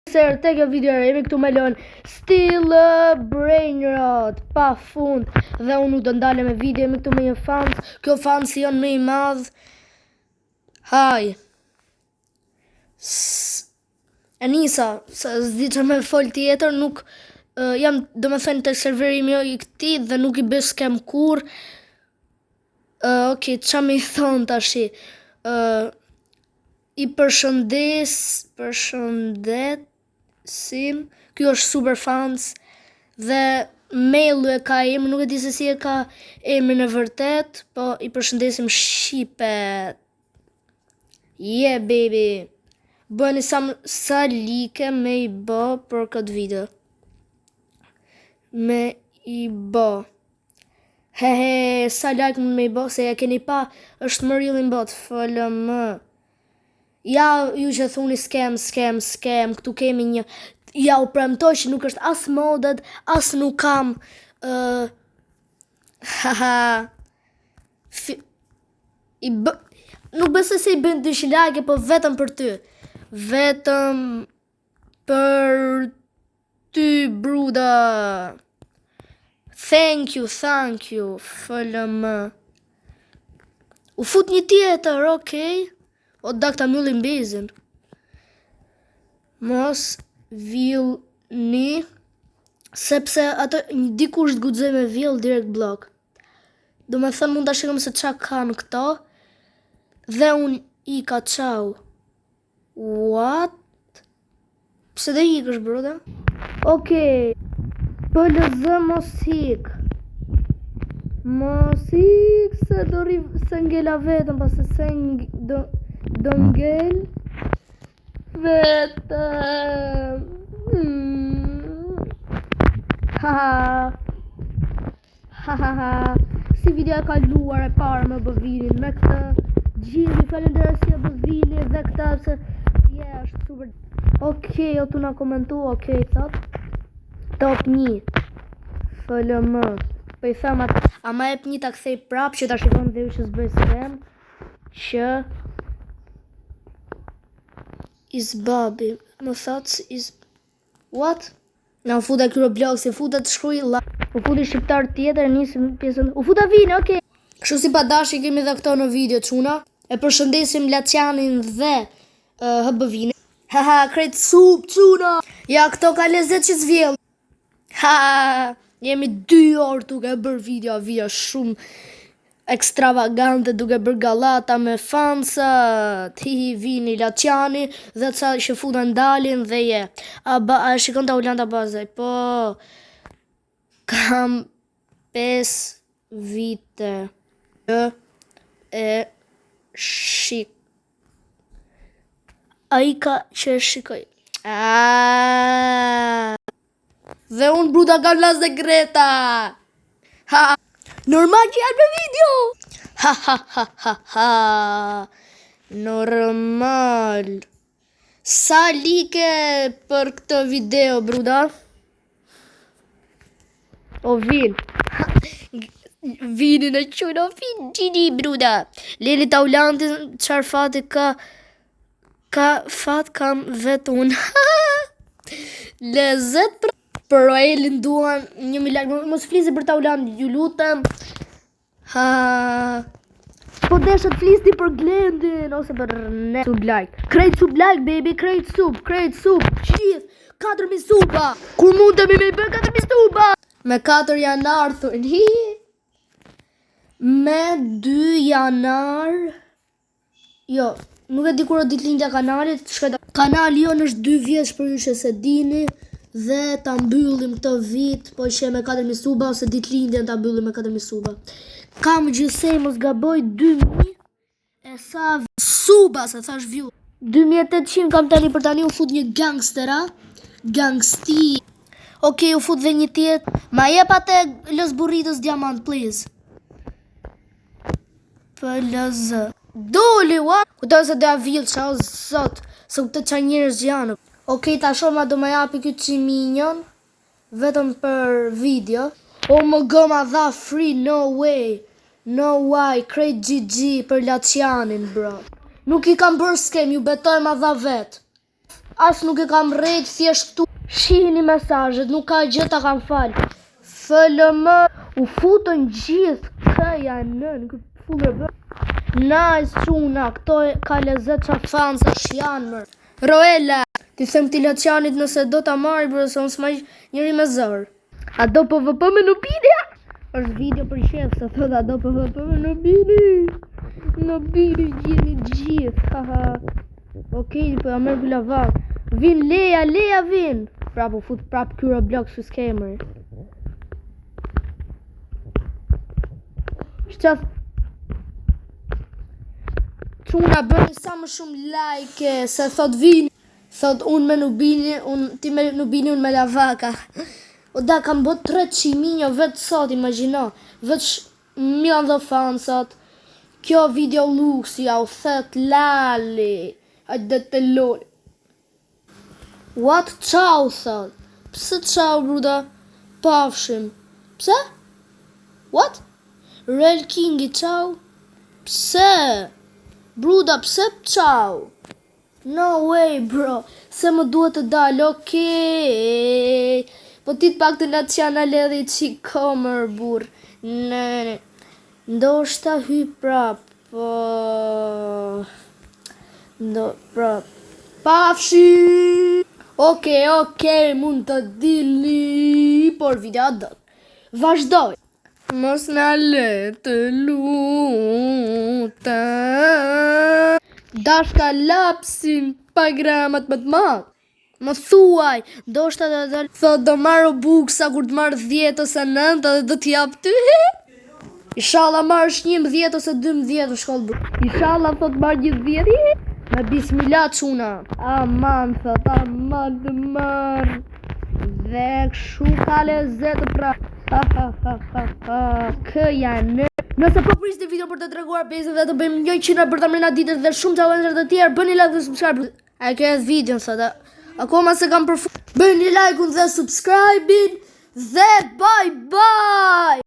Serë te kjo video jemi këtu me lon Still Brain Rot pa fund dhe unë nuk do ndale me video, jemi këtu me një fans. Kjo fans janë më i madh. Haj Anisa, s'di që me fol tjetër, nuk jam do me thënë të serveri mjo i këti dhe nuk i bës kem kur. Ok, qa me i thonë tashi? I përshëndesim, kjo është super fans dhe mailu e ka emrin, nuk e di se si e ka emrin e vërtet, po i përshëndesim shqipet. Yeah baby. Bëni sa like me i bë për këtë video. Me i bë. Hehe, sa like me i bë, se e keni pa, është më rillin bot, FLM. Ja, ju që thuni scam, këtu kemi një, ja u premtoj që nuk është as modded, as nuk kam, nuk besoj se i bën 200 like, po vetëm për ty, vetëm për ty, bruda. Thank you, FLM. U fut një tjetër, okej? O da këta mjullin bezin. Mos villni, sepse atë dikush të guxoj me vill direkt blok. Do me thënë mund të shikëm se qa kanë këto. Dhe unë i ka qau. What? Pse dhe i kësh broda? Okej. PLZ mos hik. Mos hik se do rri se ngela vetëm, pas se do ngel vetëm. Si video e kaluar e parë me Bovinin, me këtë gjithi falenderoj si e Bovinin dhe këta se është super. Okej, o tu na komentu, okej, thot top 1 FLM. Po i them ama jep një ta kthej prap që ta shikon dhe ju që s'bëj scam që is babi më thot is what? Na u futa ky Roblox, si futa të shkruaj u futi shqiptar tjetër, nisim pjesën u futa vini, okay. Kështu si pa dashi kemi dhe këto në video çuna. E përshëndesim Lacianin dhe HBVin. Haha, krejt sup çuna. Ja këto ka lezet që s'vjell. Ha, jemi 2 orë duke bërë video shumë ekstravagante, duke bërë gallata me fansat, Vini, Laciani, dhe ca që futan dalin dhe je. A shikon ta Ulanda Bazaj, po, kam 5 vite, e shik. A i ka që shikoj. Dhe unë bruta kam las dhe Greta. Normal që janë në video. Normal. Sa like për këtë video, bruda? O Vin. Vinin e qënë, o Vin, gjini, bruda. Leli Taulantin, qar fati ka fat kam vetë unë. Lezet për Roelin duan 1 miliard, mos flisi për Tauland, ju lutem. Po deshet flisni për Glendin, ose për ne. Sub like, krejt sub like, baby, krejt sub, qith, 4.000 suba. Kur mundemi me i bërë 4.000 suba? Me 4 janar, thunë, me 2 janar, jo, nuk e di kur o ditëlindja kanalit, kanali jonë është 2 vjeç për ju që se dini, dhe ta mbyllim këtë vit, po që me 4.000 suba, ose ditëlindjen ta mbyllim me 4.000 suba. Kam gjysej mos gaboj 2.000 e sa suba, se thash view. 2.800 kam tani për tani u fut një gangstera, gangsti. Okej, u fut dhe një tjetë, ma jep atë Los Burritos Diamant, please. PLZ. Doli, what? Këto se dhe avil, qa o zot, se këtë qa njërës janë. Okej, ta shoma do me japi këtë qiminion, vetëm për video. O më gëma dha free, no way, krejt GG për Lacianin, bro. Nuk i kam bërë scam, ju betoj ma dha vet. As nuk e kam rejt, thjesht tu shihni mesazhet, nuk ka gjë ta kam fal. FLM u futën gjithë, kë janë në fullë bë. Nice çuna, këto ka lezet qa fansa janë mër. Roela, ti them ti Laçanit nëse do ta marri bro, se unë s'maj njëri me zër. A do PvP me Nubini? Është video për shef, se thot a do PvP me Nubini. Nubini gjeni gjithë, haha. Okej, po ja merr lavak. Vin Leja vin. Prap u fut prap ky Roblox së skamer. Shqaf Çuna bëni sa më shumë like, se thot vin. Thot unë me Nubini, ti me Nubini, unë me lavaka. O da kam bot 300.000 vetë sot, imagjino. Vetë milion dhe fansat. Kjo video lux, ja u thet lali. Hajde të lol. What? Ciao, thot. Pse ciao, bruda? Pafshim. Pse? What? Real Kingi, ciao? Pse? Bruda, pse ciao? No way, bro. Se më duhet të dalë, okej. Po ti të pak të nacional edhe i qik komër, bur. Në. Ndoshta hy prap. Prap. Pafshi! Okej, mund të dili. Por video do. Vazhdoj. Mos na le të lutem. Dashka lapsin pa gramat më të madh. Më thuaj, ndoshta do të thot do marr buksa kur të marr 10 ose 9 dhe do t'i jap ty. Inshallah marrësh 11 ose 12 në shkollë. Inshallah thot marr gjithë 10. Me bismillah çuna. Aman thot, aman të marr. Dhe kshu ka lezet pra. Kë janë. Nëse po prisni video për të treguar bezën dhe të bëjmë 100 për të mrena ditët dhe shumë challenge të tjerë, bëni like dhe subscribe. A ke video sot? Akoma se kam përfund. Bëni like dhe subscribe dhe bye bye.